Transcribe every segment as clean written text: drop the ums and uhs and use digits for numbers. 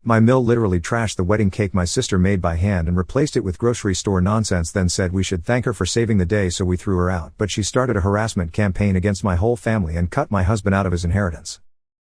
My mill literally trashed the wedding cake my sister made by hand and replaced it with grocery store nonsense, then said we should thank her for saving the day, so we threw her out, but she started a harassment campaign against my whole family and cut my husband out of his inheritance.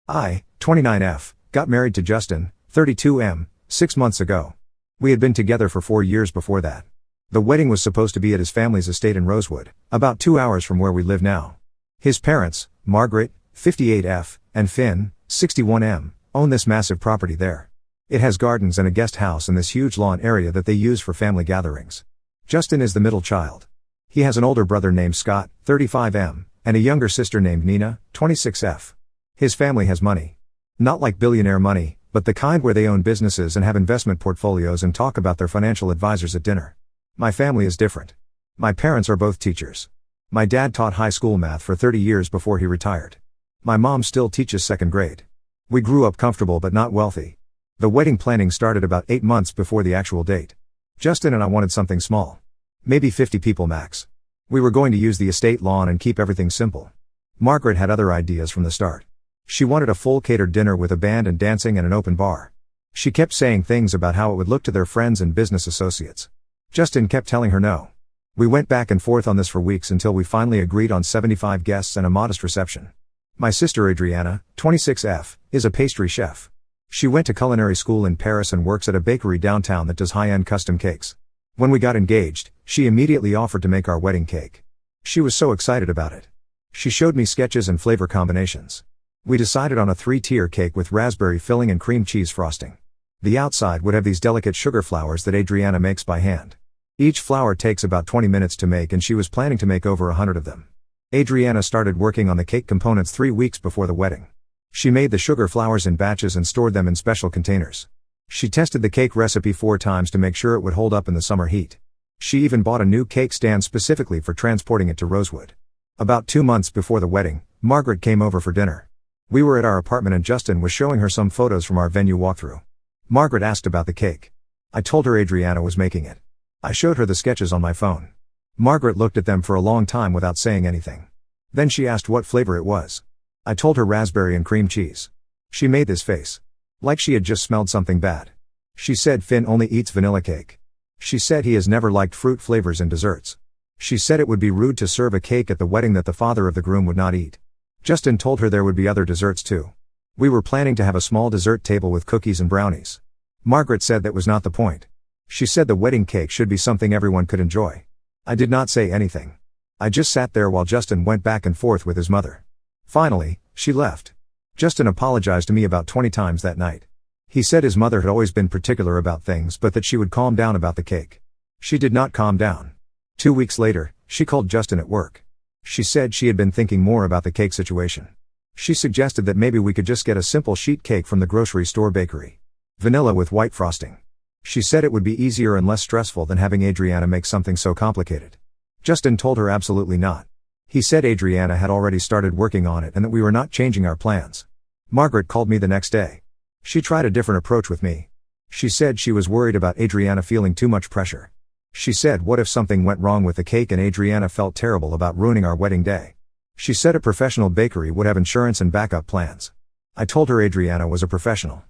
I, 29F, got married to Justin, 32M, 6 months ago. We had been together for 4 years before that. The wedding was supposed to be at his family's estate in Rosewood, about 2 hours from where we live now. His parents, Margaret, 58F, and Finn, 61M, own this massive property there. It has gardens and a guest house and this huge lawn area that they use for family gatherings. Justin is the middle child. He has an older brother named Scott, 35M, and a younger sister named Nina, 26F. His family has money. Not like billionaire money, but the kind where they own businesses and have investment portfolios and talk about their financial advisors at dinner. My family is different. My parents are both teachers. My dad taught high school math for 30 years before he retired. My mom still teaches 2nd grade. We grew up comfortable but not wealthy. The wedding planning started about 8 months before the actual date. Justin and I wanted something small. Maybe 50 people max. We were going to use the estate lawn and keep everything simple. Margaret had other ideas from the start. She wanted a full catered dinner with a band and dancing and an open bar. She kept saying things about how it would look to their friends and business associates. Justin kept telling her no. We went back and forth on this for weeks until we finally agreed on 75 guests and a modest reception. My sister Adriana, 26F, is a pastry chef. She went to culinary school in Paris and works at a bakery downtown that does high-end custom cakes. When we got engaged, she immediately offered to make our wedding cake. She was so excited about it. She showed me sketches and flavor combinations. We decided on a 3-tier cake with raspberry filling and cream cheese frosting. The outside would have these delicate sugar flowers that Adriana makes by hand. Each flower takes about 20 minutes to make, and she was planning to make over 100 of them. Adriana started working on the cake components 3 weeks before the wedding. She made the sugar flowers in batches and stored them in special containers. She tested the cake recipe 4 times to make sure it would hold up in the summer heat. She even bought a new cake stand specifically for transporting it to Rosewood. About 2 months before the wedding, Margaret came over for dinner. We were at our apartment and Justin was showing her some photos from our venue walkthrough. Margaret asked about the cake. I told her Adriana was making it. I showed her the sketches on my phone. Margaret looked at them for a long time without saying anything. Then she asked what flavor it was. I told her raspberry and cream cheese. She made this face. Like she had just smelled something bad. She said Finn only eats vanilla cake. She said he has never liked fruit flavors in desserts. She said it would be rude to serve a cake at the wedding that the father of the groom would not eat. Justin told her there would be other desserts too. We were planning to have a small dessert table with cookies and brownies. Margaret said that was not the point. She said the wedding cake should be something everyone could enjoy. I did not say anything. I just sat there while Justin went back and forth with his mother. Finally, she left. Justin apologized to me about 20 times that night. He said his mother had always been particular about things but that she would calm down about the cake. She did not calm down. 2 weeks later, she called Justin at work. She said she had been thinking more about the cake situation. She suggested that maybe we could just get a simple sheet cake from the grocery store bakery. Vanilla with white frosting. She said it would be easier and less stressful than having Adriana make something so complicated. Justin told her absolutely not. He said Adriana had already started working on it and that we were not changing our plans. Margaret called me the next day. She tried a different approach with me. She said she was worried about Adriana feeling too much pressure. She said what if something went wrong with the cake and Adriana felt terrible about ruining our wedding day. She said a professional bakery would have insurance and backup plans. I told her Adriana was a professional.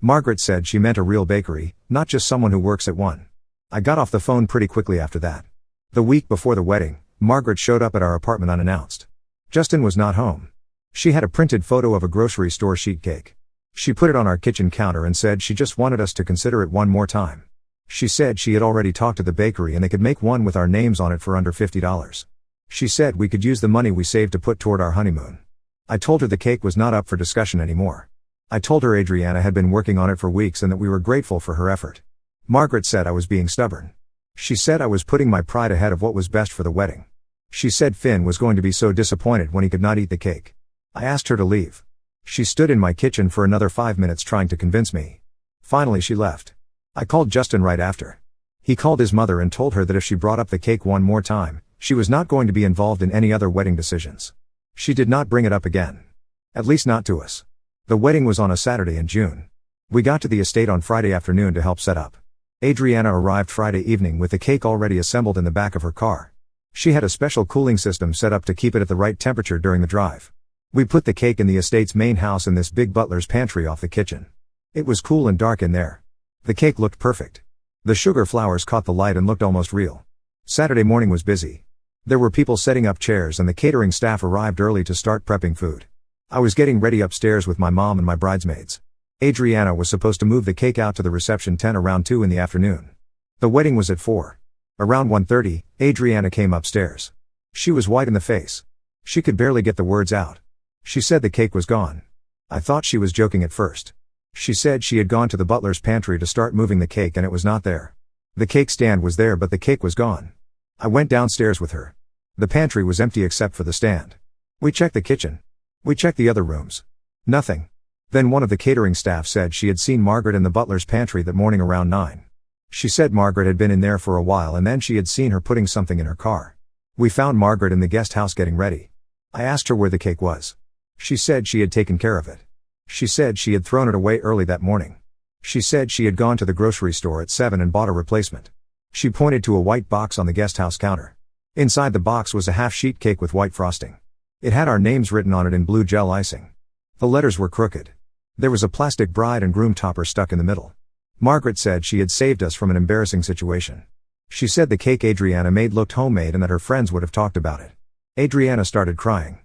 Margaret said she meant a real bakery, not just someone who works at one. I got off the phone pretty quickly after that. The week before the wedding, Margaret showed up at our apartment unannounced. Justin was not home. She had a printed photo of a grocery store sheet cake. She put it on our kitchen counter and said she just wanted us to consider it one more time. She said she had already talked to the bakery and they could make one with our names on it for under $50. She said we could use the money we saved to put toward our honeymoon. I told her the cake was not up for discussion anymore. I told her Adriana had been working on it for weeks and that we were grateful for her effort. Margaret said I was being stubborn. She said I was putting my pride ahead of what was best for the wedding. She said Finn was going to be so disappointed when he could not eat the cake. I asked her to leave. She stood in my kitchen for another 5 minutes trying to convince me. Finally she left. I called Justin right after. He called his mother and told her that if she brought up the cake one more time, she was not going to be involved in any other wedding decisions. She did not bring it up again. At least not to us. The wedding was on a Saturday in June. We got to the estate on Friday afternoon to help set up. Adriana arrived Friday evening with the cake already assembled in the back of her car. She had a special cooling system set up to keep it at the right temperature during the drive. We put the cake in the estate's main house in this big butler's pantry off the kitchen. It was cool and dark in there. The cake looked perfect. The sugar flowers caught the light and looked almost real. Saturday morning was busy. There were people setting up chairs and the catering staff arrived early to start prepping food. I was getting ready upstairs with my mom and my bridesmaids. Adriana was supposed to move the cake out to the reception tent around 2 in the afternoon. The wedding was at 4. Around 1:30, Adriana came upstairs. She was white in the face. She could barely get the words out. She said the cake was gone. I thought she was joking at first. She said she had gone to the butler's pantry to start moving the cake and it was not there. The cake stand was there but the cake was gone. I went downstairs with her. The pantry was empty except for the stand. We checked the kitchen. We checked the other rooms. Nothing. Then one of the catering staff said she had seen Margaret in the butler's pantry that morning around 9. She said Margaret had been in there for a while and then she had seen her putting something in her car. We found Margaret in the guest house getting ready. I asked her where the cake was. She said she had taken care of it. She said she had thrown it away early that morning. She said she had gone to the grocery store at 7 and bought a replacement. She pointed to a white box on the guest house counter. Inside the box was a half-sheet cake with white frosting. It had our names written on it in blue gel icing. The letters were crooked. There was a plastic bride and groom topper stuck in the middle. Margaret said she had saved us from an embarrassing situation. She said the cake Adriana made looked homemade and that her friends would have talked about it. Adriana started crying.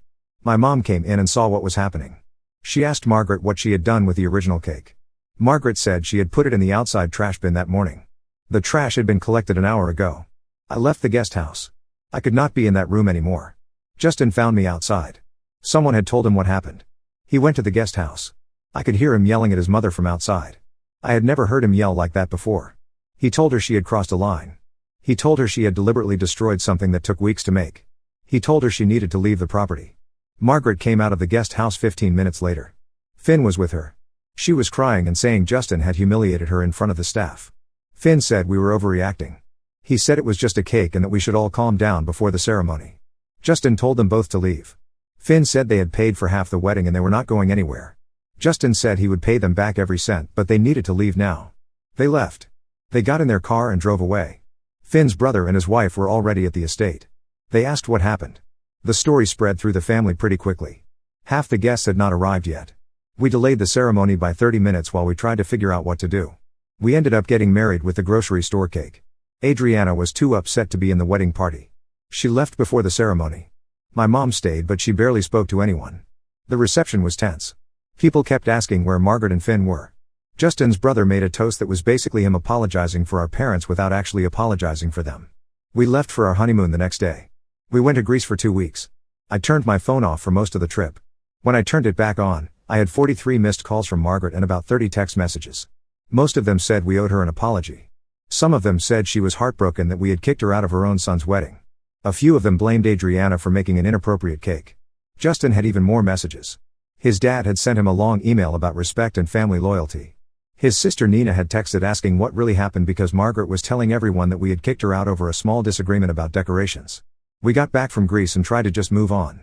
My mom came in and saw what was happening. She asked Margaret what she had done with the original cake. Margaret said she had put it in the outside trash bin that morning. The trash had been collected an hour ago. I left the guest house. I could not be in that room anymore. Justin found me outside. Someone had told him what happened. He went to the guest house. I could hear him yelling at his mother from outside. I had never heard him yell like that before. He told her she had crossed a line. He told her she had deliberately destroyed something that took weeks to make. He told her she needed to leave the property. Margaret came out of the guest house 15 minutes later. Finn was with her. She was crying and saying Justin had humiliated her in front of the staff. Finn said we were overreacting. He said it was just a cake and that we should all calm down before the ceremony. Justin told them both to leave. Finn said they had paid for half the wedding and they were not going anywhere. Justin said he would pay them back every cent but they needed to leave now. They left. They got in their car and drove away. Finn's brother and his wife were already at the estate. They asked what happened. The story spread through the family pretty quickly. Half the guests had not arrived yet. We delayed the ceremony by 30 minutes while we tried to figure out what to do. We ended up getting married with the grocery store cake. Adriana was too upset to be in the wedding party. She left before the ceremony. My mom stayed but she barely spoke to anyone. The reception was tense. People kept asking where Margaret and Finn were. Justin's brother made a toast that was basically him apologizing for our parents without actually apologizing for them. We left for our honeymoon the next day. We went to Greece for 2 weeks. I turned my phone off for most of the trip. When I turned it back on, I had 43 missed calls from Margaret and about 30 text messages. Most of them said we owed her an apology. Some of them said she was heartbroken that we had kicked her out of her own son's wedding. A few of them blamed Adriana for making an inappropriate cake. Justin had even more messages. His dad had sent him a long email about respect and family loyalty. His sister Nina had texted asking what really happened because Margaret was telling everyone that we had kicked her out over a small disagreement about decorations. We got back from Greece and tried to just move on.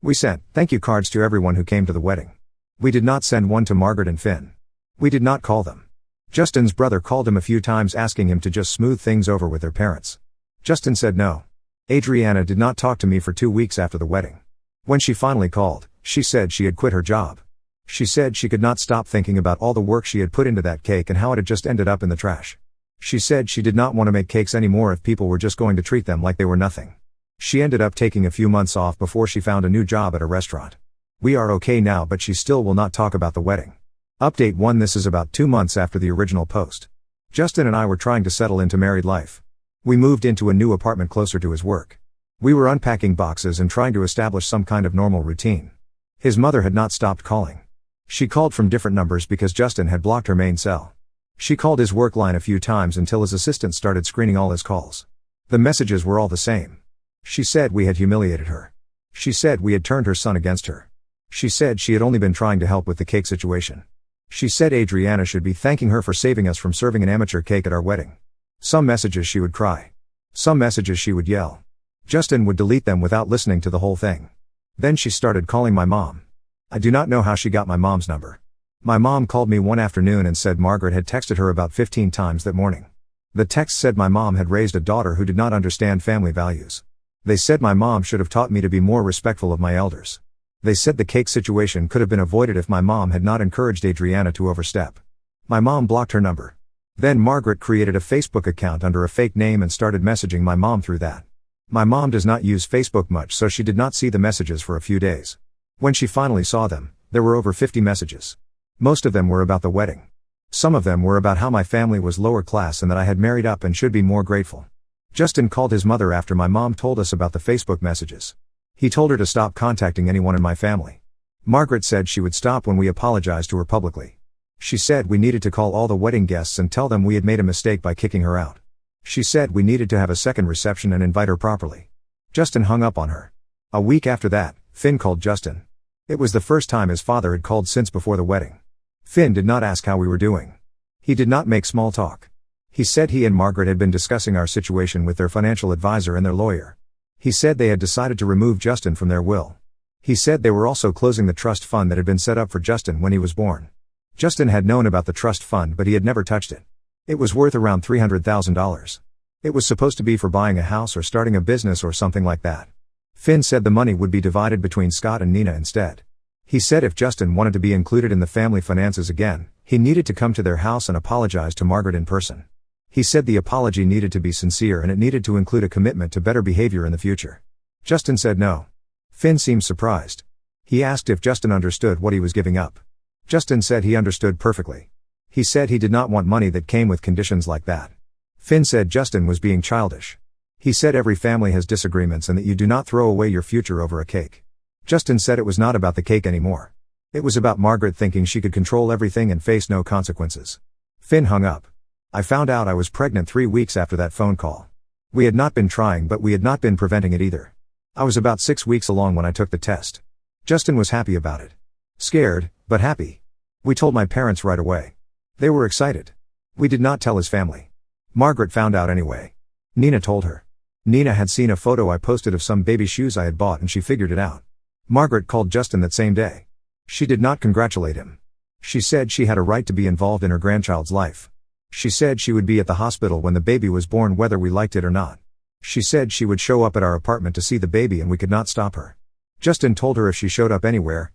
We sent thank you cards to everyone who came to the wedding. We did not send one to Margaret and Finn. We did not call them. Justin's brother called him a few times asking him to just smooth things over with their parents. Justin said no. Adriana did not talk to me for 2 weeks after the wedding. When she finally called, she said she had quit her job. She said she could not stop thinking about all the work she had put into that cake and how it had just ended up in the trash. She said she did not want to make cakes anymore if people were just going to treat them like they were nothing. She ended up taking a few months off before she found a new job at a restaurant. We are okay now but she still will not talk about the wedding. Update 1. This is about 2 months after the original post. Justin and I were trying to settle into married life. We moved into a new apartment closer to his work. We were unpacking boxes and trying to establish some kind of normal routine. His mother had not stopped calling. She called from different numbers because Justin had blocked her main cell. She called his work line a few times until his assistant started screening all his calls. The messages were all the same. She said we had humiliated her. She said we had turned her son against her. She said she had only been trying to help with the cake situation. She said Adriana should be thanking her for saving us from serving an amateur cake at our wedding. Some messages she would cry. Some messages she would yell. Justin would delete them without listening to the whole thing. Then she started calling my mom. I do not know how she got my mom's number. My mom called me one afternoon and said Margaret had texted her about 15 times that morning. The text said my mom had raised a daughter who did not understand family values. They said my mom should have taught me to be more respectful of my elders. They said the cake situation could have been avoided if my mom had not encouraged Adriana to overstep. My mom blocked her number. Then Margaret created a Facebook account under a fake name and started messaging my mom through that. My mom does not use Facebook much, so she did not see the messages for a few days. When she finally saw them, there were over 50 messages. Most of them were about the wedding. Some of them were about how my family was lower class and that I had married up and should be more grateful. Justin called his mother after my mom told us about the Facebook messages. He told her to stop contacting anyone in my family. Margaret said she would stop when we apologized to her publicly. She said we needed to call all the wedding guests and tell them we had made a mistake by kicking her out. She said we needed to have a second reception and invite her properly. Justin hung up on her. A week after that, Finn called Justin. It was the first time his father had called since before the wedding. Finn did not ask how we were doing. He did not make small talk. He said he and Margaret had been discussing our situation with their financial advisor and their lawyer. He said they had decided to remove Justin from their will. He said they were also closing the trust fund that had been set up for Justin when he was born. Justin had known about the trust fund, but he had never touched it. It was worth around $300,000. It was supposed to be for buying a house or starting a business or something like that. Finn said the money would be divided between Scott and Nina instead. He said if Justin wanted to be included in the family finances again, he needed to come to their house and apologize to Margaret in person. He said the apology needed to be sincere and it needed to include a commitment to better behavior in the future. Justin said no. Finn seemed surprised. He asked if Justin understood what he was giving up. Justin said he understood perfectly. He said he did not want money that came with conditions like that. Finn said Justin was being childish. He said every family has disagreements and that you do not throw away your future over a cake. Justin said it was not about the cake anymore. It was about Margaret thinking she could control everything and face no consequences. Finn hung up. I found out I was pregnant 3 weeks after that phone call. We had not been trying, but we had not been preventing it either. I was about 6 weeks along when I took the test. Justin was happy about it. Scared, but happy. We told my parents right away. They were excited. We did not tell his family. Margaret found out anyway. Nina told her. Nina had seen a photo I posted of some baby shoes I had bought and she figured it out. Margaret called Justin that same day. She did not congratulate him. She said she had a right to be involved in her grandchild's life. She said she would be at the hospital when the baby was born whether we liked it or not. She said she would show up at our apartment to see the baby and we could not stop her. Justin told her if she showed up anywhere,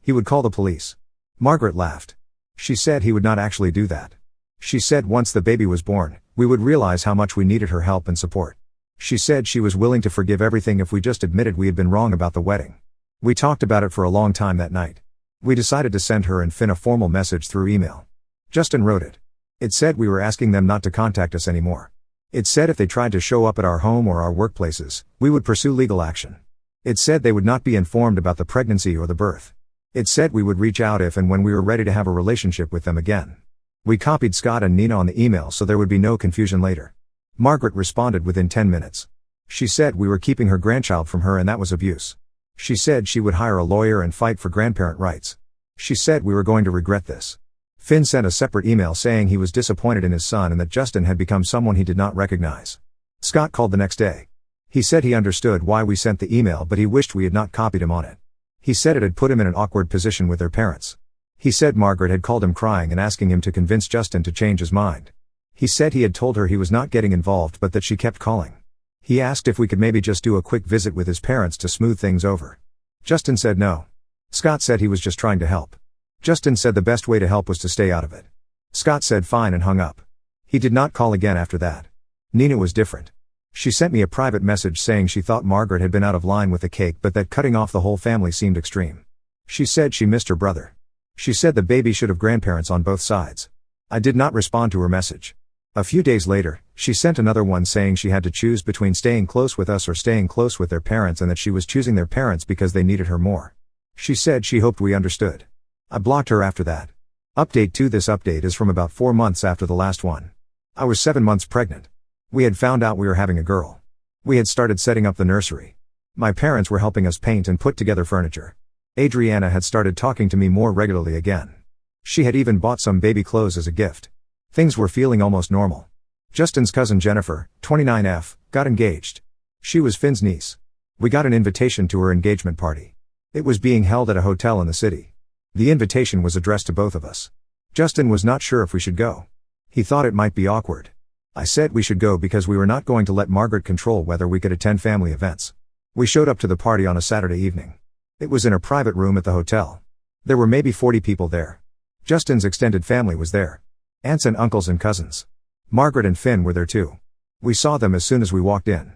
he would call the police. Margaret laughed. She said he would not actually do that. She said once the baby was born, we would realize how much we needed her help and support. She said she was willing to forgive everything if we just admitted we had been wrong about the wedding. We talked about it for a long time that night. We decided to send her and Finn a formal message through email. Justin wrote it. It said we were asking them not to contact us anymore. It said if they tried to show up at our home or our workplaces, we would pursue legal action. It said they would not be informed about the pregnancy or the birth. It said we would reach out if and when we were ready to have a relationship with them again. We copied Scott and Nina on the email so there would be no confusion later. Margaret responded within 10 minutes. She said we were keeping her grandchild from her and that was abuse. She said she would hire a lawyer and fight for grandparent rights. She said we were going to regret this. Finn sent a separate email saying he was disappointed in his son and that Justin had become someone he did not recognize. Scott called the next day. He said he understood why we sent the email but he wished we had not copied him on it. He said it had put him in an awkward position with their parents. He said Margaret had called him crying and asking him to convince Justin to change his mind. He said he had told her he was not getting involved but that she kept calling. He asked if we could maybe just do a quick visit with his parents to smooth things over. Justin said no. Scott said he was just trying to help. Justin said the best way to help was to stay out of it. Scott said fine and hung up. He did not call again after that. Nina was different. She sent me a private message saying she thought Margaret had been out of line with the cake but that cutting off the whole family seemed extreme. She said she missed her brother. She said the baby should have grandparents on both sides. I did not respond to her message. A few days later, she sent another one saying she had to choose between staying close with us or staying close with their parents and that she was choosing their parents because they needed her more. She said she hoped we understood. I blocked her after that. Update 2. This update is from about 4 months after the last one. I was 7 months pregnant. We had found out we were having a girl. We had started setting up the nursery. My parents were helping us paint and put together furniture. Adriana had started talking to me more regularly again. She had even bought some baby clothes as a gift. Things were feeling almost normal. Justin's cousin Jennifer, 29F, got engaged. She was Finn's niece. We got an invitation to her engagement party. It was being held at a hotel in the city. The invitation was addressed to both of us. Justin was not sure if we should go. He thought it might be awkward. I said we should go because we were not going to let Margaret control whether we could attend family events. We showed up to the party on a Saturday evening. It was in a private room at the hotel. There were maybe 40 people there. Justin's extended family was there. Aunts and uncles and cousins. Margaret and Finn were there too. We saw them as soon as we walked in.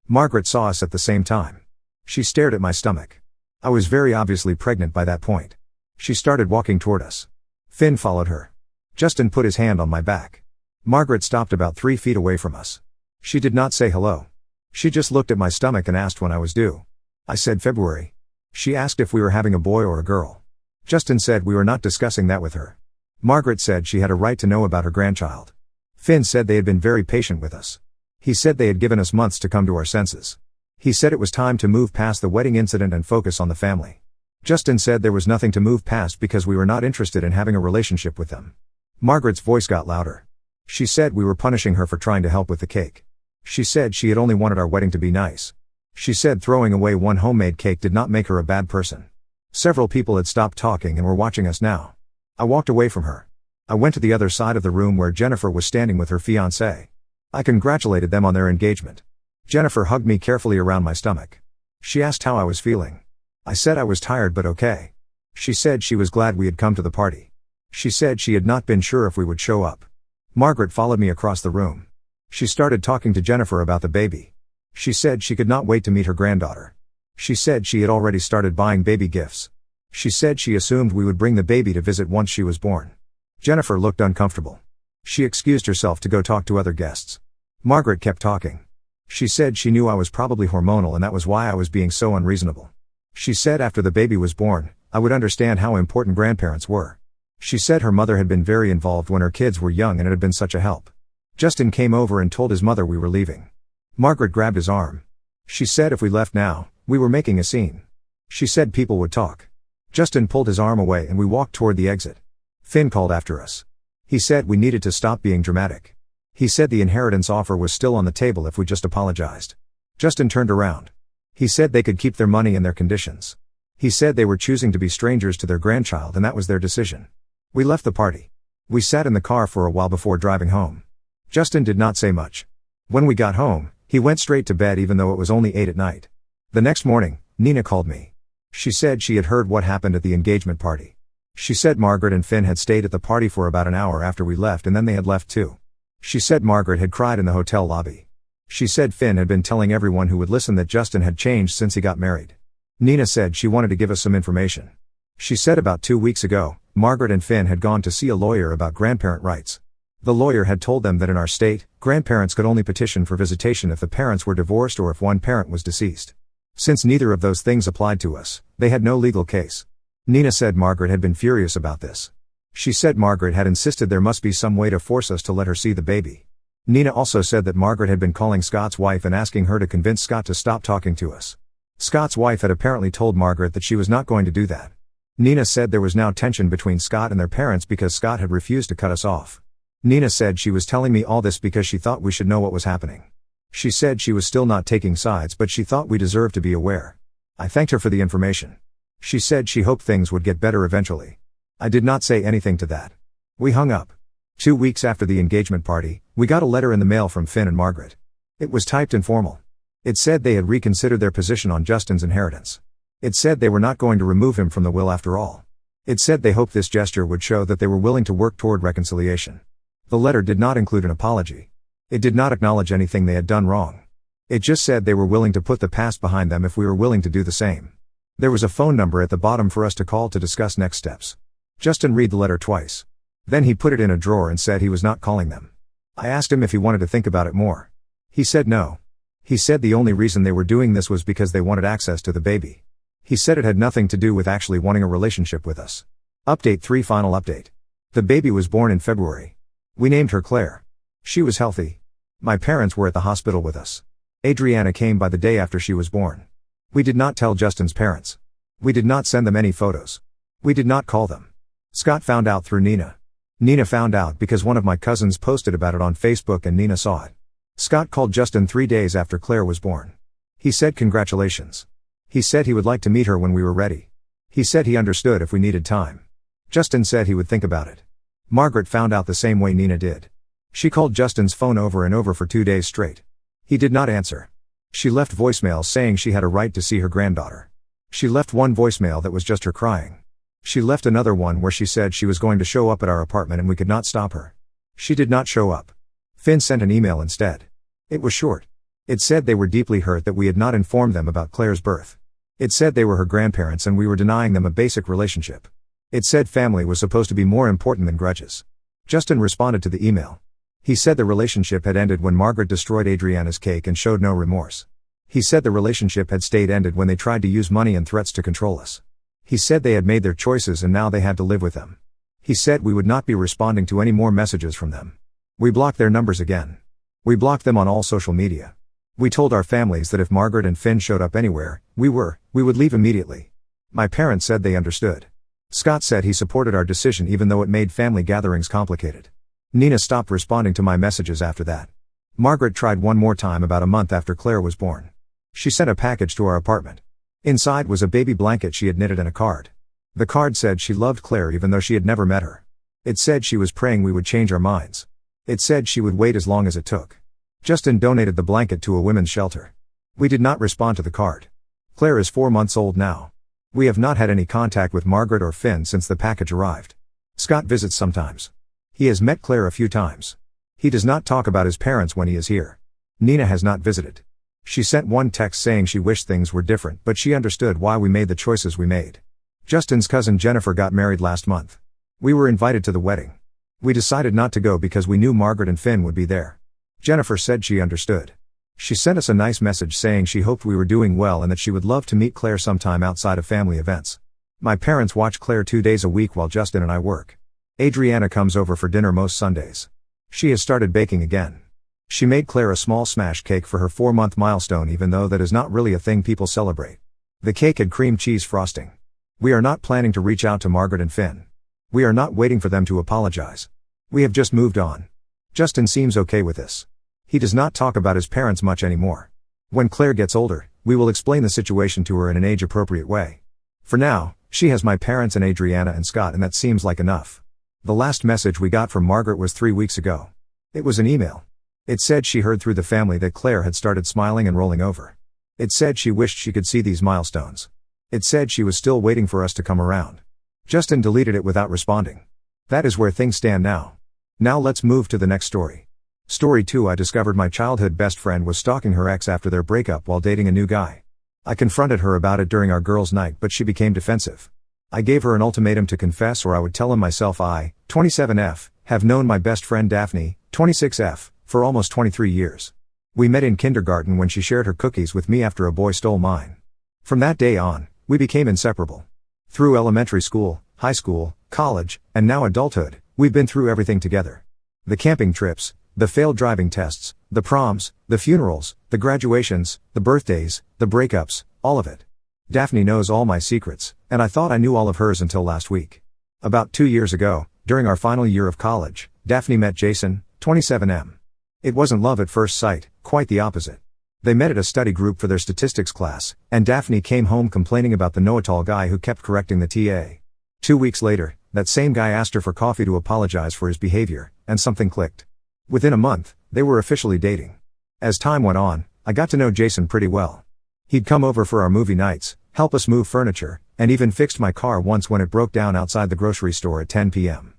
Margaret saw us at the same time. She stared at my stomach. I was very obviously pregnant by that point. She started walking toward us. Finn followed her. Justin put his hand on my back. Margaret stopped about 3 feet away from us. She did not say hello. She just looked at my stomach and asked when I was due. I said February. She asked if we were having a boy or a girl. Justin said we were not discussing that with her. Margaret said she had a right to know about her grandchild. Finn said they had been very patient with us. He said they had given us months to come to our senses. He said it was time to move past the wedding incident and focus on the family. Justin said there was nothing to move past because we were not interested in having a relationship with them. Margaret's voice got louder. She said we were punishing her for trying to help with the cake. She said she had only wanted our wedding to be nice. She said throwing away one homemade cake did not make her a bad person. Several people had stopped talking and were watching us now. I walked away from her. I went to the other side of the room where Jennifer was standing with her fiancé. I congratulated them on their engagement. Jennifer hugged me carefully around my stomach. She asked how I was feeling. I said I was tired but okay. She said she was glad we had come to the party. She said she had not been sure if we would show up. Margaret followed me across the room. She started talking to Jennifer about the baby. She said she could not wait to meet her granddaughter. She said she had already started buying baby gifts. She said she assumed we would bring the baby to visit once she was born. Jennifer looked uncomfortable. She excused herself to go talk to other guests. Margaret kept talking. She said she knew I was probably hormonal and that was why I was being so unreasonable. She said after the baby was born, I would understand how important grandparents were. She said her mother had been very involved when her kids were young and it had been such a help. Justin came over and told his mother we were leaving. Margaret grabbed his arm. She said if we left now, we were making a scene. She said people would talk. Justin pulled his arm away and we walked toward the exit. Finn called after us. He said we needed to stop being dramatic. He said the inheritance offer was still on the table if we just apologized. Justin turned around. He said they could keep their money and their conditions. He said they were choosing to be strangers to their grandchild and that was their decision. We left the party. We sat in the car for a while before driving home. Justin did not say much. When we got home, he went straight to bed even though it was only 8 at night. The next morning, Nina called me. She said she had heard what happened at the engagement party. She said Margaret and Finn had stayed at the party for about an hour after we left and then they had left too. She said Margaret had cried in the hotel lobby. She said Finn had been telling everyone who would listen that Justin had changed since he got married. Nina said she wanted to give us some information. She said about 2 weeks ago, Margaret and Finn had gone to see a lawyer about grandparent rights. The lawyer had told them that in our state, grandparents could only petition for visitation if the parents were divorced or if one parent was deceased. Since neither of those things applied to us, they had no legal case. Nina said Margaret had been furious about this. She said Margaret had insisted there must be some way to force us to let her see the baby. Nina also said that Margaret had been calling Scott's wife and asking her to convince Scott to stop talking to us. Scott's wife had apparently told Margaret that she was not going to do that. Nina said there was now tension between Scott and their parents because Scott had refused to cut us off. Nina said she was telling me all this because she thought we should know what was happening. She said she was still not taking sides but she thought we deserved to be aware. I thanked her for the information. She said she hoped things would get better eventually. I did not say anything to that. We hung up. 2 weeks after the engagement party, we got a letter in the mail from Finn and Margaret. It was typed and formal. It said they had reconsidered their position on Justin's inheritance. It said they were not going to remove him from the will after all. It said they hoped this gesture would show that they were willing to work toward reconciliation. The letter did not include an apology. It did not acknowledge anything they had done wrong. It just said they were willing to put the past behind them if we were willing to do the same. There was a phone number at the bottom for us to call to discuss next steps. Justin read the letter twice. Then he put it in a drawer and said he was not calling them. I asked him if he wanted to think about it more. He said no. He said the only reason they were doing this was because they wanted access to the baby. He said it had nothing to do with actually wanting a relationship with us. Update 3 Final update. The baby was born in February. We named her Claire. She was healthy. My parents were at the hospital with us. Adriana came by the day after she was born. We did not tell Justin's parents. We did not send them any photos. We did not call them. Scott found out through Nina. Nina found out because one of my cousins posted about it on Facebook and Nina saw it. Scott called Justin 3 days after Claire was born. He said congratulations. He said he would like to meet her when we were ready. He said he understood if we needed time. Justin said he would think about it. Margaret found out the same way Nina did. She called Justin's phone over and over for 2 days straight. He did not answer. She left voicemails saying she had a right to see her granddaughter. She left one voicemail that was just her crying. She left another one where she said she was going to show up at our apartment and we could not stop her. She did not show up. Finn sent an email instead. It was short. It said they were deeply hurt that we had not informed them about Claire's birth. It said they were her grandparents and we were denying them a basic relationship. It said family was supposed to be more important than grudges. Justin responded to the email. He said the relationship had ended when Margaret destroyed Adriana's cake and showed no remorse. He said the relationship had stayed ended when they tried to use money and threats to control us. He said they had made their choices and now they had to live with them. He said we would not be responding to any more messages from them. We blocked their numbers again. We blocked them on all social media. We told our families that if Margaret and Finn showed up anywhere, we would leave immediately. My parents said they understood. Scott said he supported our decision even though it made family gatherings complicated. Nina stopped responding to my messages after that. Margaret tried one more time about a month after Claire was born. She sent a package to our apartment. Inside was a baby blanket she had knitted and a card. The card said she loved Claire even though she had never met her. It said she was praying we would change our minds. It said she would wait as long as it took. Justin donated the blanket to a women's shelter. We did not respond to the card. Claire is 4 months old now. We have not had any contact with Margaret or Finn since the package arrived. Scott visits sometimes. He has met Claire a few times. He does not talk about his parents when he is here. Nina has not visited. She sent one text saying she wished things were different but she understood why we made the choices we made. Justin's cousin Jennifer got married last month. We were invited to the wedding. We decided not to go because we knew Margaret and Finn would be there. Jennifer said she understood. She sent us a nice message saying she hoped we were doing well and that she would love to meet Claire sometime outside of family events. My parents watch Claire 2 days a week while Justin and I work. Adriana comes over for dinner most Sundays. She has started baking again. She made Claire a small smash cake for her 4-month milestone even though that is not really a thing people celebrate. The cake had cream cheese frosting. We are not planning to reach out to Margaret and Finn. We are not waiting for them to apologize. We have just moved on. Justin seems okay with this. He does not talk about his parents much anymore. When Claire gets older, we will explain the situation to her in an age-appropriate way. For now, she has my parents and Adriana and Scott and that seems like enough. The last message we got from Margaret was 3 weeks ago. It was an email. It said she heard through the family that Claire had started smiling and rolling over. It said she wished she could see these milestones. It said she was still waiting for us to come around. Justin deleted it without responding. That is where things stand now. Now let's move to the next story. Story 2. I discovered my childhood best friend was stalking her ex after their breakup while dating a new guy. I confronted her about it during our girls' night but she became defensive. I gave her an ultimatum to confess or I would tell him myself. I, 27F, have known my best friend Daphne, 26F, for almost 23 years. We met in kindergarten when she shared her cookies with me after a boy stole mine. From that day on, we became inseparable. Through elementary school, high school, college, and now adulthood, we've been through everything together. The camping trips, the failed driving tests, the proms, the funerals, the graduations, the birthdays, the breakups, all of it. Daphne knows all my secrets, and I thought I knew all of hers until last week. About 2 years ago, during our final year of college, Daphne met Jason, 27M. It wasn't love at first sight, quite the opposite. They met at a study group for their statistics class, and Daphne came home complaining about the know-it-all guy who kept correcting the TA. 2 weeks later, that same guy asked her for coffee to apologize for his behavior, and something clicked. Within a month, they were officially dating. As time went on, I got to know Jason pretty well. He'd come over for our movie nights, help us move furniture, and even fixed my car once when it broke down outside the grocery store at 10 p.m.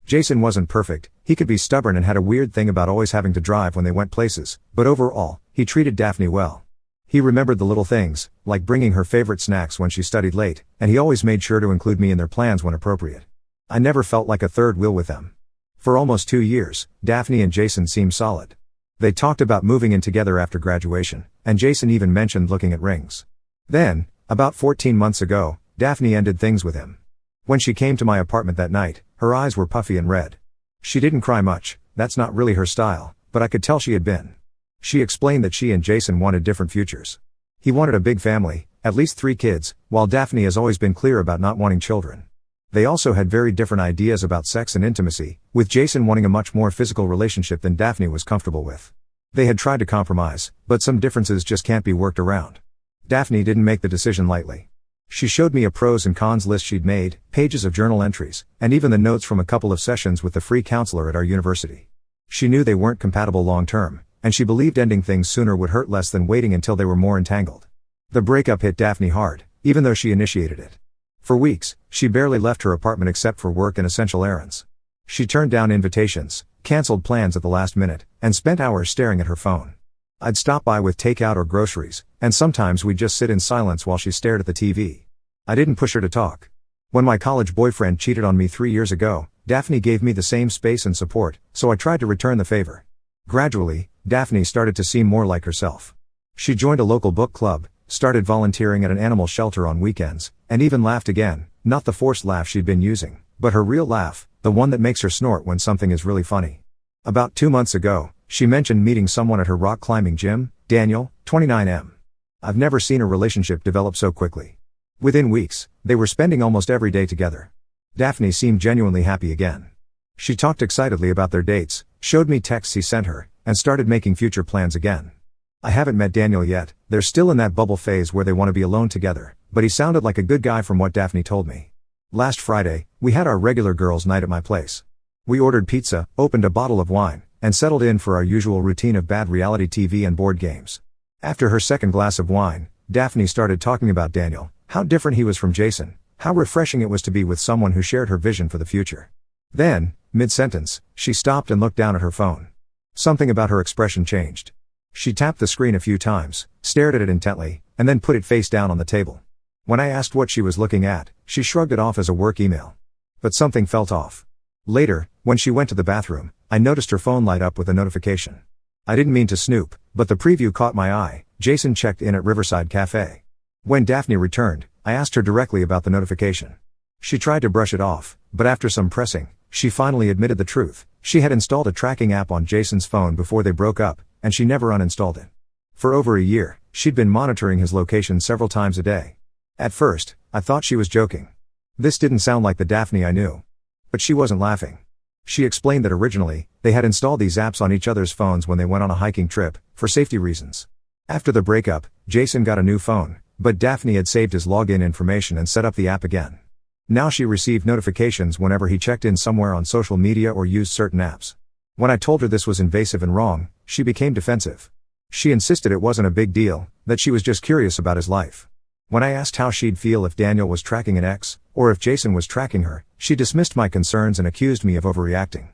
Jason wasn't perfect, he could be stubborn and had a weird thing about always having to drive when they went places, but overall, he treated Daphne well. He remembered the little things, like bringing her favorite snacks when she studied late, and he always made sure to include me in their plans when appropriate. I never felt like a third wheel with them. For almost 2 years, Daphne and Jason seemed solid. They talked about moving in together after graduation, and Jason even mentioned looking at rings. Then, about 14 months ago, Daphne ended things with him. When she came to my apartment that night, her eyes were puffy and red. She didn't cry much, that's not really her style, but I could tell she had been. She explained that she and Jason wanted different futures. He wanted a big family, at least 3 kids, while Daphne has always been clear about not wanting children. They also had very different ideas about sex and intimacy, with Jason wanting a much more physical relationship than Daphne was comfortable with. They had tried to compromise, but some differences just can't be worked around. Daphne didn't make the decision lightly. She showed me a pros and cons list she'd made, pages of journal entries, and even the notes from a couple of sessions with the free counselor at our university. She knew they weren't compatible long-term, and she believed ending things sooner would hurt less than waiting until they were more entangled. The breakup hit Daphne hard, even though she initiated it. For weeks, She barely left her apartment except for work and essential errands. She turned down invitations, canceled plans at the last minute, and spent hours staring at her phone. I'd stop by with takeout or groceries, and sometimes we'd just sit in silence while she stared at the TV. I didn't push her to talk. When my college boyfriend cheated on me 3 years ago, Daphne gave me the same space and support, so I tried to return the favor. Gradually, Daphne started to seem more like herself. She joined a local book club, started volunteering at an animal shelter on weekends, and even laughed again, not the forced laugh she'd been using, but her real laugh, the one that makes her snort when something is really funny. About 2 months ago, she mentioned meeting someone at her rock climbing gym, Daniel, 29M. I've never seen a relationship develop so quickly. Within weeks, they were spending almost every day together. Daphne seemed genuinely happy again. She talked excitedly about their dates, showed me texts he sent her, and started making future plans again. I haven't met Daniel yet, they're still in that bubble phase where they want to be alone together, but he sounded like a good guy from what Daphne told me. Last Friday, we had our regular girls' night at my place. We ordered pizza, opened a bottle of wine, and settled in for our usual routine of bad reality TV and board games. After her second glass of wine, Daphne started talking about Daniel, how different he was from Jason, how refreshing it was to be with someone who shared her vision for the future. Then, mid-sentence, she stopped and looked down at her phone. Something about her expression changed. She tapped the screen a few times, stared at it intently, and then put it face down on the table. When I asked what she was looking at, she shrugged it off as a work email. But something felt off. Later, when she went to the bathroom, I noticed her phone light up with a notification. I didn't mean to snoop, but the preview caught my eye. Jason checked in at Riverside Cafe. When Daphne returned, I asked her directly about the notification. She tried to brush it off, but after some pressing, she finally admitted the truth. She had installed a tracking app on Jason's phone before they broke up, and she never uninstalled it. For over a year, she'd been monitoring his location several times a day. At first, I thought she was joking. This didn't sound like the Daphne I knew. But she wasn't laughing. She explained that originally, they had installed these apps on each other's phones when they went on a hiking trip, for safety reasons. After the breakup, Jason got a new phone, but Daphne had saved his login information and set up the app again. Now she received notifications whenever he checked in somewhere on social media or used certain apps. When I told her this was invasive and wrong, she became defensive. She insisted it wasn't a big deal, that she was just curious about his life. When I asked how she'd feel if Daniel was tracking an ex, or if Jason was tracking her, she dismissed my concerns and accused me of overreacting.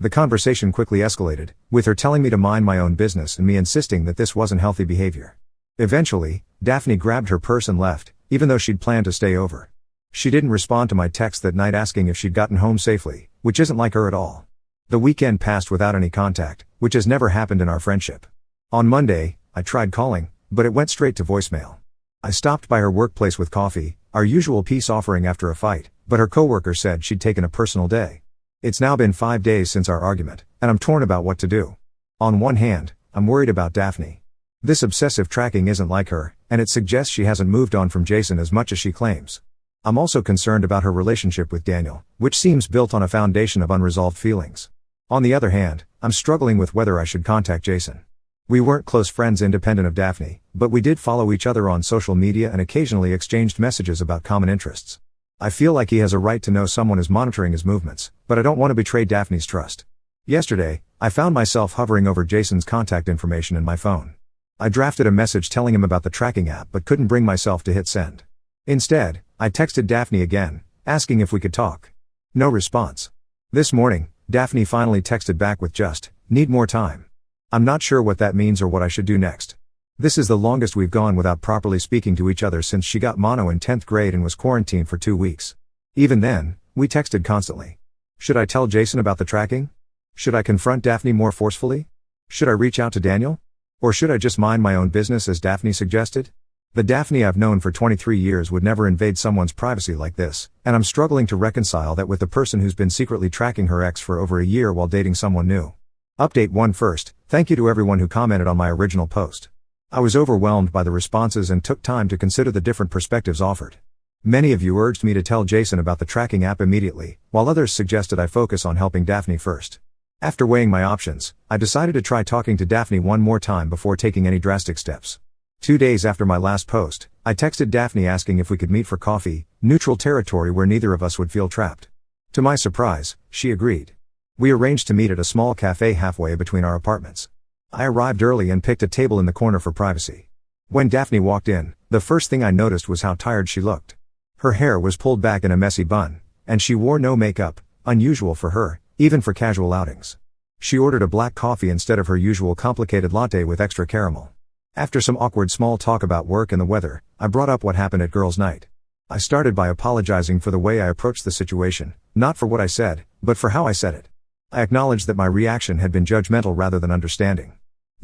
The conversation quickly escalated, with her telling me to mind my own business and me insisting that this wasn't healthy behavior. Eventually, Daphne grabbed her purse and left, even though she'd planned to stay over. She didn't respond to my text that night asking if she'd gotten home safely, which isn't like her at all. The weekend passed without any contact, which has never happened in our friendship. On Monday, I tried calling, but it went straight to voicemail. I stopped by her workplace with coffee, our usual peace offering after a fight, but her coworker said she'd taken a personal day. It's now been 5 days since our argument, and I'm torn about what to do. On one hand, I'm worried about Daphne. This obsessive tracking isn't like her, and it suggests she hasn't moved on from Jason as much as she claims. I'm also concerned about her relationship with Daniel, which seems built on a foundation of unresolved feelings. On the other hand, I'm struggling with whether I should contact Jason. We weren't close friends independent of Daphne, but we did follow each other on social media and occasionally exchanged messages about common interests. I feel like he has a right to know someone is monitoring his movements, but I don't want to betray Daphne's trust. Yesterday, I found myself hovering over Jason's contact information in my phone. I drafted a message telling him about the tracking app but couldn't bring myself to hit send. Instead, I texted Daphne again, asking if we could talk. No response. This morning, Daphne finally texted back with just, "Need more time." I'm not sure what that means or what I should do next. This is the longest we've gone without properly speaking to each other since she got mono in 10th grade and was quarantined for 2 weeks. Even then, we texted constantly. Should I tell Jason about the tracking? Should I confront Daphne more forcefully? Should I reach out to Daniel? Or should I just mind my own business as Daphne suggested? The Daphne I've known for 23 years would never invade someone's privacy like this, and I'm struggling to reconcile that with the person who's been secretly tracking her ex for over a year while dating someone new. Update 1 first, thank you to everyone who commented on my original post. I was overwhelmed by the responses and took time to consider the different perspectives offered. Many of you urged me to tell Jason about the tracking app immediately, while others suggested I focus on helping Daphne first. After weighing my options, I decided to try talking to Daphne one more time before taking any drastic steps. 2 days after my last post, I texted Daphne asking if we could meet for coffee, neutral territory where neither of us would feel trapped. To my surprise, she agreed. We arranged to meet at a small cafe halfway between our apartments. I arrived early and picked a table in the corner for privacy. When Daphne walked in, the first thing I noticed was how tired she looked. Her hair was pulled back in a messy bun, and she wore no makeup, unusual for her, even for casual outings. She ordered a black coffee instead of her usual complicated latte with extra caramel. After some awkward small talk about work and the weather, I brought up what happened at girls' night. I started by apologizing for the way I approached the situation, not for what I said, but for how I said it. I acknowledged that my reaction had been judgmental rather than understanding.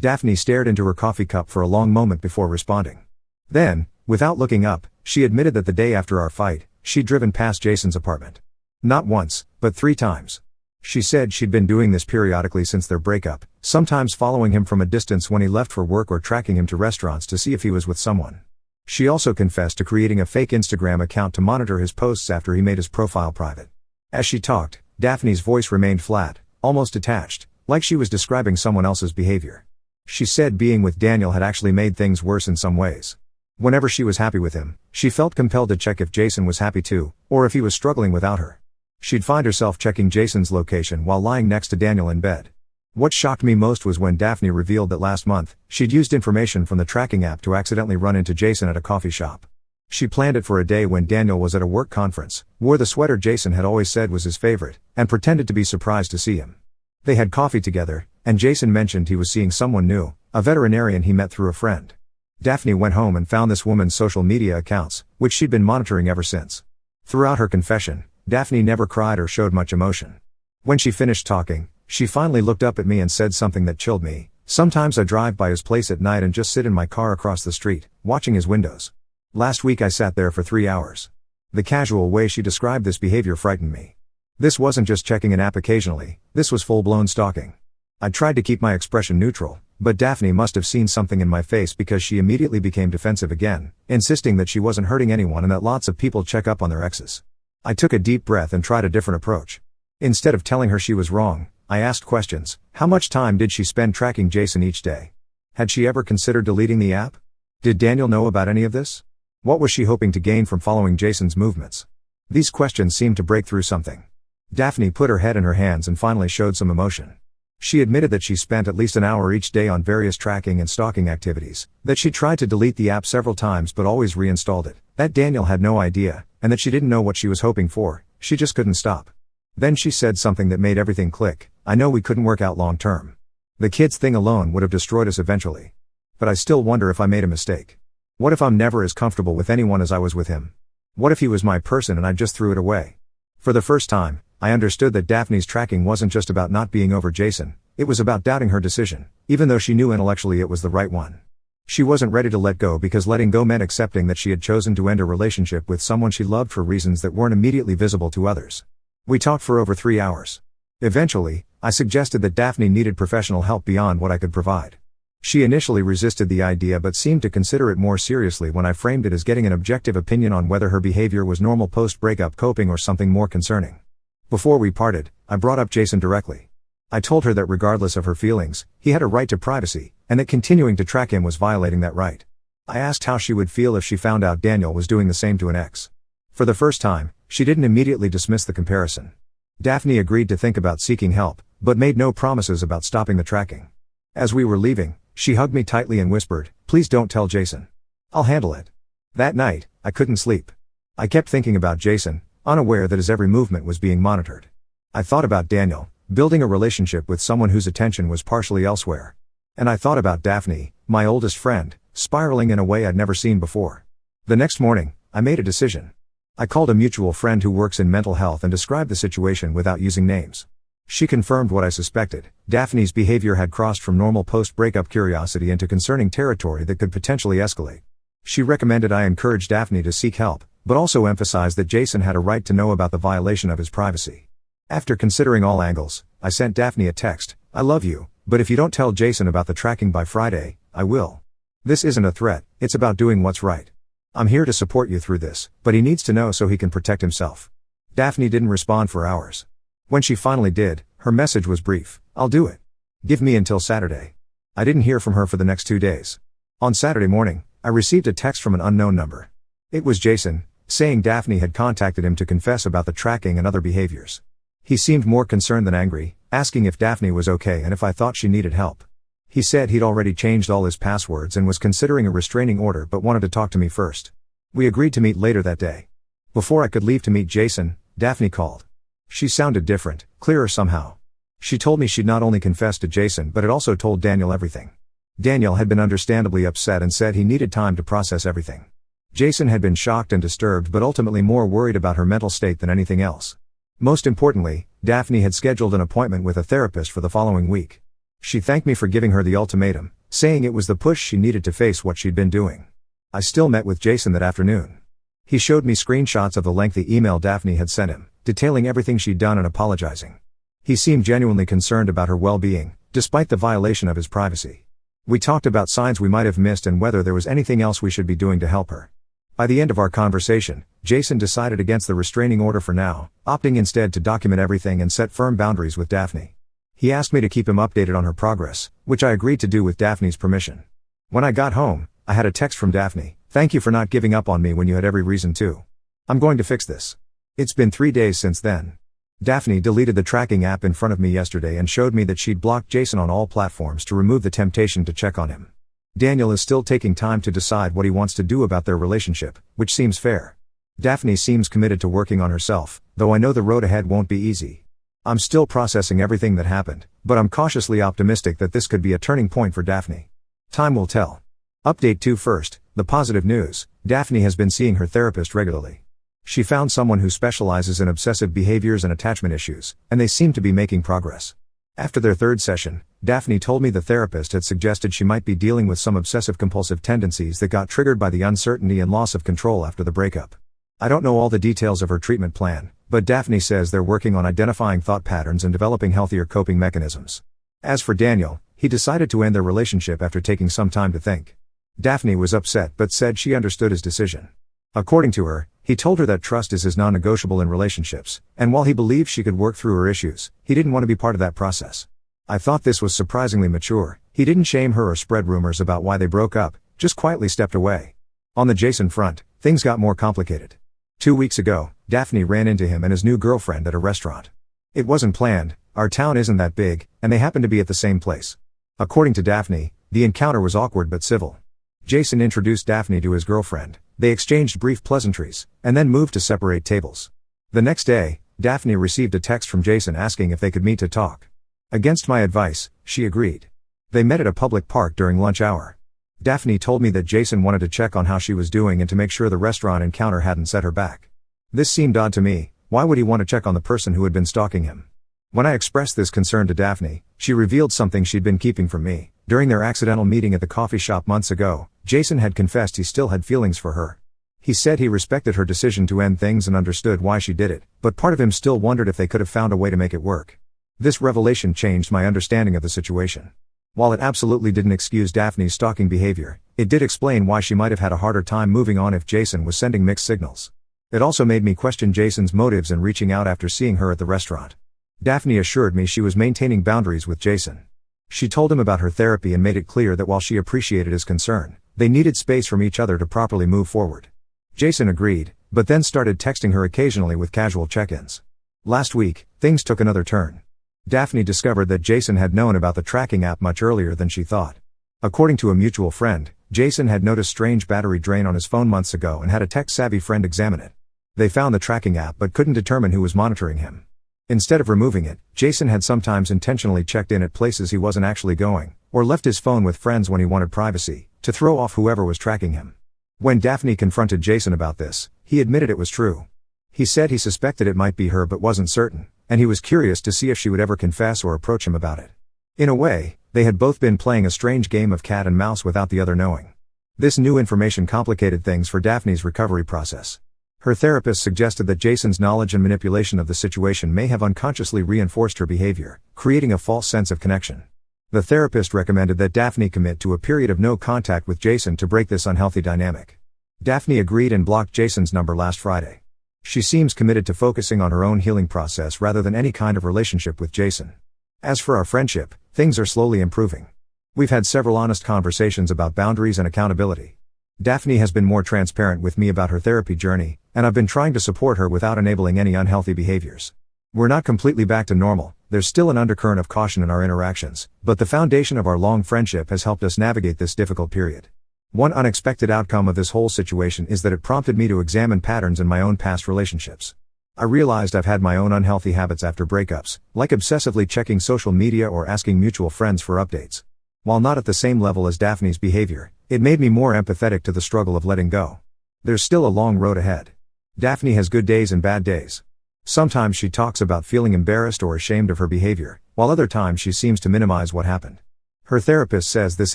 Daphne stared into her coffee cup for a long moment before responding. Then, without looking up, she admitted that the day after our fight, she'd driven past Jason's apartment. Not once, but 3 times. She said she'd been doing this periodically since their breakup, sometimes following him from a distance when he left for work or tracking him to restaurants to see if he was with someone. She also confessed to creating a fake Instagram account to monitor his posts after he made his profile private. As she talked, Daphne's voice remained flat, almost detached, like she was describing someone else's behavior. She said being with Daniel had actually made things worse in some ways. Whenever she was happy with him, she felt compelled to check if Jason was happy too, or if he was struggling without her. She'd find herself checking Jason's location while lying next to Daniel in bed. What shocked me most was when Daphne revealed that last month, she'd used information from the tracking app to accidentally run into Jason at a coffee shop. She planned it for a day when Daniel was at a work conference, wore the sweater Jason had always said was his favorite, and pretended to be surprised to see him. They had coffee together, and Jason mentioned he was seeing someone new, a veterinarian he met through a friend. Daphne went home and found this woman's social media accounts, which she'd been monitoring ever since. Throughout her confession, Daphne never cried or showed much emotion. When she finished talking, she finally looked up at me and said something that chilled me. Sometimes I drive by his place at night and just sit in my car across the street, watching his windows. Last week I sat there for 3 hours. The casual way she described this behavior frightened me. This wasn't just checking an app occasionally, this was full-blown stalking. I tried to keep my expression neutral, but Daphne must have seen something in my face because she immediately became defensive again, insisting that she wasn't hurting anyone and that lots of people check up on their exes. I took a deep breath and tried a different approach. Instead of telling her she was wrong, I asked questions. How much time did she spend tracking Jason each day? Had she ever considered deleting the app? Did Daniel know about any of this? What was she hoping to gain from following Jason's movements? These questions seemed to break through something. Daphne put her head in her hands and finally showed some emotion. She admitted that she spent at least an hour each day on various tracking and stalking activities, that she tried to delete the app several times but always reinstalled it, that Daniel had no idea, and that she didn't know what she was hoping for, she just couldn't stop. Then she said something that made everything click. I know we couldn't work out long term. The kids thing alone would have destroyed us eventually. But I still wonder if I made a mistake. What if I'm never as comfortable with anyone as I was with him? What if he was my person and I just threw it away? For the first time, I understood that Daphne's tracking wasn't just about not being over Jason, it was about doubting her decision, even though she knew intellectually it was the right one. She wasn't ready to let go because letting go meant accepting that she had chosen to end a relationship with someone she loved for reasons that weren't immediately visible to others. We talked for over 3 hours. Eventually, I suggested that Daphne needed professional help beyond what I could provide. She initially resisted the idea but seemed to consider it more seriously when I framed it as getting an objective opinion on whether her behavior was normal post-breakup coping or something more concerning. Before we parted, I brought up Jason directly. I told her that regardless of her feelings, he had a right to privacy, and that continuing to track him was violating that right. I asked how she would feel if she found out Daniel was doing the same to an ex. For the first time, she didn't immediately dismiss the comparison. Daphne agreed to think about seeking help, but made no promises about stopping the tracking. As we were leaving, she hugged me tightly and whispered, "Please don't tell Jason. I'll handle it." That night, I couldn't sleep. I kept thinking about Jason, unaware that his every movement was being monitored. I thought about Daniel, building a relationship with someone whose attention was partially elsewhere. And I thought about Daphne, my oldest friend, spiraling in a way I'd never seen before. The next morning, I made a decision. I called a mutual friend who works in mental health and described the situation without using names. She confirmed what I suspected. Daphne's behavior had crossed from normal post-breakup curiosity into concerning territory that could potentially escalate. She recommended I encourage Daphne to seek help, but also emphasized that Jason had a right to know about the violation of his privacy. After considering all angles, I sent Daphne a text, "I love you, but if you don't tell Jason about the tracking by Friday, I will. This isn't a threat, it's about doing what's right. I'm here to support you through this, but he needs to know so he can protect himself." Daphne didn't respond for hours. When she finally did, her message was brief, "I'll do it. Give me until Saturday." I didn't hear from her for the next 2 days. On Saturday morning, I received a text from an unknown number. It was Jason, saying Daphne had contacted him to confess about the tracking and other behaviors. He seemed more concerned than angry, asking if Daphne was okay and if I thought she needed help. He said he'd already changed all his passwords and was considering a restraining order but wanted to talk to me first. We agreed to meet later that day. Before I could leave to meet Jason, Daphne called. She sounded different, clearer somehow. She told me she'd not only confessed to Jason but had also told Daniel everything. Daniel had been understandably upset and said he needed time to process everything. Jason had been shocked and disturbed but ultimately more worried about her mental state than anything else. Most importantly, Daphne had scheduled an appointment with a therapist for the following week. She thanked me for giving her the ultimatum, saying it was the push she needed to face what she'd been doing. I still met with Jason that afternoon. He showed me screenshots of the lengthy email Daphne had sent him, detailing everything she'd done and apologizing. He seemed genuinely concerned about her well-being, despite the violation of his privacy. We talked about signs we might have missed and whether there was anything else we should be doing to help her. By the end of our conversation, Jason decided against the restraining order for now, opting instead to document everything and set firm boundaries with Daphne. He asked me to keep him updated on her progress, which I agreed to do with Daphne's permission. When I got home, I had a text from Daphne. "Thank you for not giving up on me when you had every reason to. I'm going to fix this." It's been 3 days since then. Daphne deleted the tracking app in front of me yesterday and showed me that she'd blocked Jason on all platforms to remove the temptation to check on him. Daniel is still taking time to decide what he wants to do about their relationship, which seems fair. Daphne seems committed to working on herself, though I know the road ahead won't be easy. I'm still processing everything that happened, but I'm cautiously optimistic that this could be a turning point for Daphne. Time will tell. Update 2 first, the positive news: Daphne has been seeing her therapist regularly. She found someone who specializes in obsessive behaviors and attachment issues, and they seem to be making progress. After their 3rd session, Daphne told me the therapist had suggested she might be dealing with some obsessive-compulsive tendencies that got triggered by the uncertainty and loss of control after the breakup. I don't know all the details of her treatment plan, but Daphne says they're working on identifying thought patterns and developing healthier coping mechanisms. As for Daniel, he decided to end their relationship after taking some time to think. Daphne was upset but said she understood his decision. According to her, he told her that trust is his non-negotiable in relationships, and while he believed she could work through her issues, he didn't want to be part of that process. I thought this was surprisingly mature. He didn't shame her or spread rumors about why they broke up, just quietly stepped away. On the Jason front, things got more complicated. 2 weeks ago, Daphne ran into him and his new girlfriend at a restaurant. It wasn't planned, our town isn't that big, and they happened to be at the same place. According to Daphne, the encounter was awkward but civil. Jason introduced Daphne to his girlfriend, they exchanged brief pleasantries, and then moved to separate tables. The next day, Daphne received a text from Jason asking if they could meet to talk. Against my advice, she agreed. They met at a public park during lunch hour. Daphne told me that Jason wanted to check on how she was doing and to make sure the restaurant encounter hadn't set her back. This seemed odd to me. Why would he want to check on the person who had been stalking him? When I expressed this concern to Daphne, she revealed something she'd been keeping from me. During their accidental meeting at the coffee shop months ago, Jason had confessed he still had feelings for her. He said he respected her decision to end things and understood why she did it, but part of him still wondered if they could have found a way to make it work. This revelation changed my understanding of the situation. While it absolutely didn't excuse Daphne's stalking behavior, it did explain why she might have had a harder time moving on if Jason was sending mixed signals. It also made me question Jason's motives in reaching out after seeing her at the restaurant. Daphne assured me she was maintaining boundaries with Jason. She told him about her therapy and made it clear that while she appreciated his concern, they needed space from each other to properly move forward. Jason agreed, but then started texting her occasionally with casual check-ins. Last week, things took another turn. Daphne discovered that Jason had known about the tracking app much earlier than she thought. According to a mutual friend, Jason had noticed strange battery drain on his phone months ago and had a tech-savvy friend examine it. They found the tracking app but couldn't determine who was monitoring him. Instead of removing it, Jason had sometimes intentionally checked in at places he wasn't actually going, or left his phone with friends when he wanted privacy, to throw off whoever was tracking him. When Daphne confronted Jason about this, he admitted it was true. He said he suspected it might be her but wasn't certain, and he was curious to see if she would ever confess or approach him about it. In a way, they had both been playing a strange game of cat and mouse without the other knowing. This new information complicated things for Daphne's recovery process. Her therapist suggested that Jason's knowledge and manipulation of the situation may have unconsciously reinforced her behavior, creating a false sense of connection. The therapist recommended that Daphne commit to a period of no contact with Jason to break this unhealthy dynamic. Daphne agreed and blocked Jason's number last Friday. She seems committed to focusing on her own healing process rather than any kind of relationship with Jason. As for our friendship, things are slowly improving. We've had several honest conversations about boundaries and accountability. Daphne has been more transparent with me about her therapy journey, and I've been trying to support her without enabling any unhealthy behaviors. We're not completely back to normal, there's still an undercurrent of caution in our interactions, but the foundation of our long friendship has helped us navigate this difficult period. One unexpected outcome of this whole situation is that it prompted me to examine patterns in my own past relationships. I realized I've had my own unhealthy habits after breakups, like obsessively checking social media or asking mutual friends for updates. While not at the same level as Daphne's behavior, it made me more empathetic to the struggle of letting go. There's still a long road ahead. Daphne has good days and bad days. Sometimes she talks about feeling embarrassed or ashamed of her behavior, while other times she seems to minimize what happened. Her therapist says this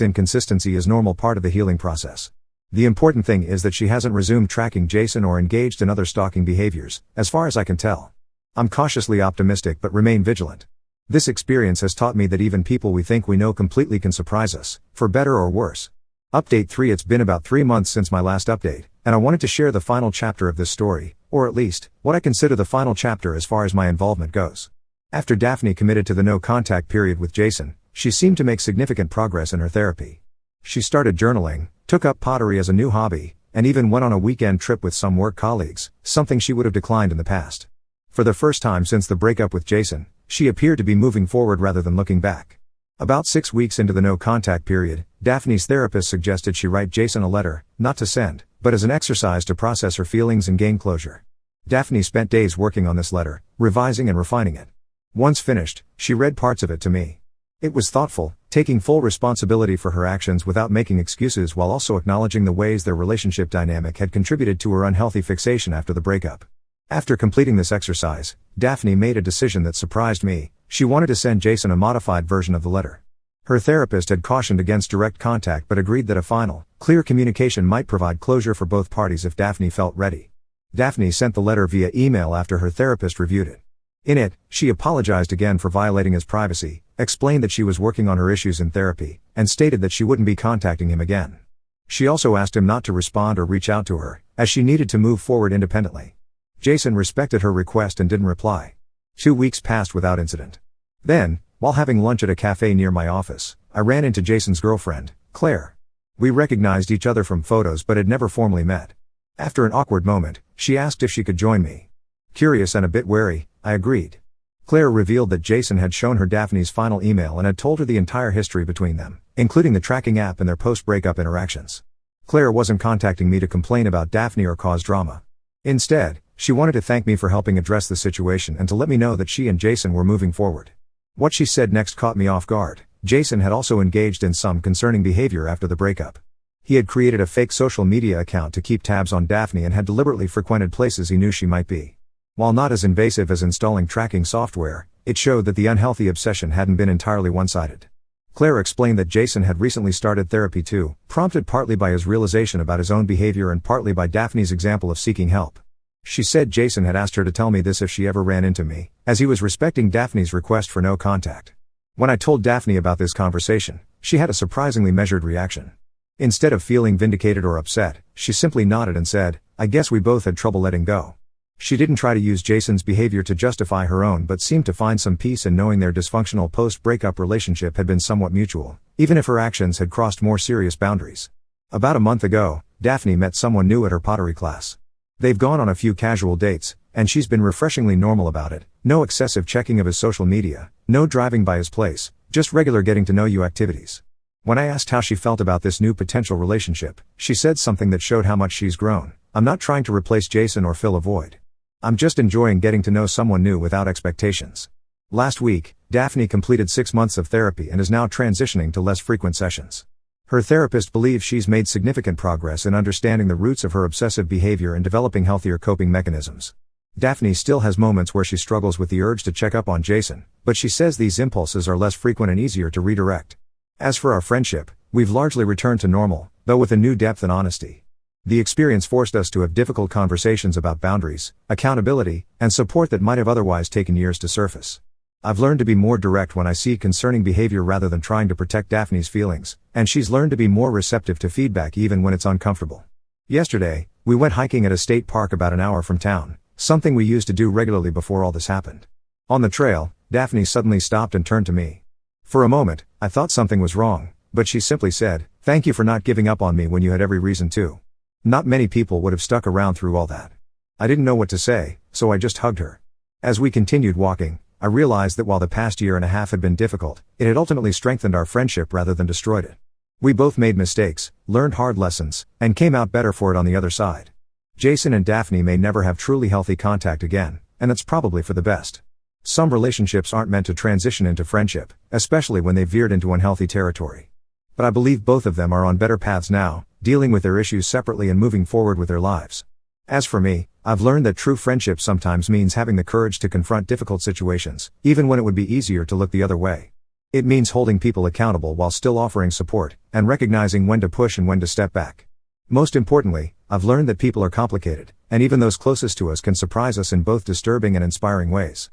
inconsistency is normal part of the healing process. The important thing is that she hasn't resumed tracking Jason or engaged in other stalking behaviors, as far as I can tell. I'm cautiously optimistic but remain vigilant. This experience has taught me that even people we think we know completely can surprise us, for better or worse. Update 3. It's been about 3 months since my last update, and I wanted to share the final chapter of this story, or at least, what I consider the final chapter as far as my involvement goes. After Daphne committed to the no-contact period with Jason, she seemed to make significant progress in her therapy. She started journaling, took up pottery as a new hobby, and even went on a weekend trip with some work colleagues, something she would have declined in the past. For the first time since the breakup with Jason, she appeared to be moving forward rather than looking back. About 6 weeks into the no-contact period, Daphne's therapist suggested she write Jason a letter, not to send, but as an exercise to process her feelings and gain closure. Daphne spent days working on this letter, revising and refining it. Once finished, she read parts of it to me. It was thoughtful, taking full responsibility for her actions without making excuses while also acknowledging the ways their relationship dynamic had contributed to her unhealthy fixation after the breakup. After completing this exercise, Daphne made a decision that surprised me. She wanted to send Jason a modified version of the letter. Her therapist had cautioned against direct contact but agreed that a final, clear communication might provide closure for both parties if Daphne felt ready. Daphne sent the letter via email after her therapist reviewed it. In it, she apologized again for violating his privacy, explained that she was working on her issues in therapy, and stated that she wouldn't be contacting him again. She also asked him not to respond or reach out to her, as she needed to move forward independently. Jason respected her request and didn't reply. 2 weeks passed without incident. Then, while having lunch at a cafe near my office, I ran into Jason's girlfriend, Claire. We recognized each other from photos but had never formally met. After an awkward moment, she asked if she could join me. Curious and a bit wary, I agreed. Claire revealed that Jason had shown her Daphne's final email and had told her the entire history between them, including the tracking app and their post-breakup interactions. Claire wasn't contacting me to complain about Daphne or cause drama. Instead, she wanted to thank me for helping address the situation and to let me know that she and Jason were moving forward. What she said next caught me off guard. Jason had also engaged in some concerning behavior after the breakup. He had created a fake social media account to keep tabs on Daphne and had deliberately frequented places he knew she might be. While not as invasive as installing tracking software, it showed that the unhealthy obsession hadn't been entirely one-sided. Claire explained that Jason had recently started therapy too, prompted partly by his realization about his own behavior and partly by Daphne's example of seeking help. She said Jason had asked her to tell me this if she ever ran into me, as he was respecting Daphne's request for no contact. When I told Daphne about this conversation, she had a surprisingly measured reaction. Instead of feeling vindicated or upset, she simply nodded and said, "I guess we both had trouble letting go." She didn't try to use Jason's behavior to justify her own but seemed to find some peace in knowing their dysfunctional post-breakup relationship had been somewhat mutual, even if her actions had crossed more serious boundaries. About a month ago, Daphne met someone new at her pottery class. They've gone on a few casual dates, and she's been refreshingly normal about it. No excessive checking of his social media, no driving by his place, just regular getting-to-know-you activities. When I asked how she felt about this new potential relationship, she said something that showed how much she's grown. "I'm not trying to replace Jason or fill a void. I'm just enjoying getting to know someone new without expectations." Last week, Daphne completed 6 months of therapy and is now transitioning to less frequent sessions. Her therapist believes she's made significant progress in understanding the roots of her obsessive behavior and developing healthier coping mechanisms. Daphne still has moments where she struggles with the urge to check up on Jason, but she says these impulses are less frequent and easier to redirect. As for our friendship, we've largely returned to normal, though with a new depth and honesty. The experience forced us to have difficult conversations about boundaries, accountability, and support that might have otherwise taken years to surface. I've learned to be more direct when I see concerning behavior rather than trying to protect Daphne's feelings, and she's learned to be more receptive to feedback even when it's uncomfortable. Yesterday, we went hiking at a state park about an hour from town, something we used to do regularly before all this happened. On the trail, Daphne suddenly stopped and turned to me. For a moment, I thought something was wrong, but she simply said, "Thank you for not giving up on me when you had every reason to." Not many people would have stuck around through all that. I didn't know what to say, so I just hugged her. As we continued walking, I realized that while the past year and a half had been difficult, it had ultimately strengthened our friendship rather than destroyed it. We both made mistakes, learned hard lessons, and came out better for it on the other side. Jason and Daphne may never have truly healthy contact again, and it's probably for the best. Some relationships aren't meant to transition into friendship, especially when they've veered into unhealthy territory. But I believe both of them are on better paths now, dealing with their issues separately and moving forward with their lives. As for me, I've learned that true friendship sometimes means having the courage to confront difficult situations, even when it would be easier to look the other way. It means holding people accountable while still offering support, and recognizing when to push and when to step back. Most importantly, I've learned that people are complicated, and even those closest to us can surprise us in both disturbing and inspiring ways.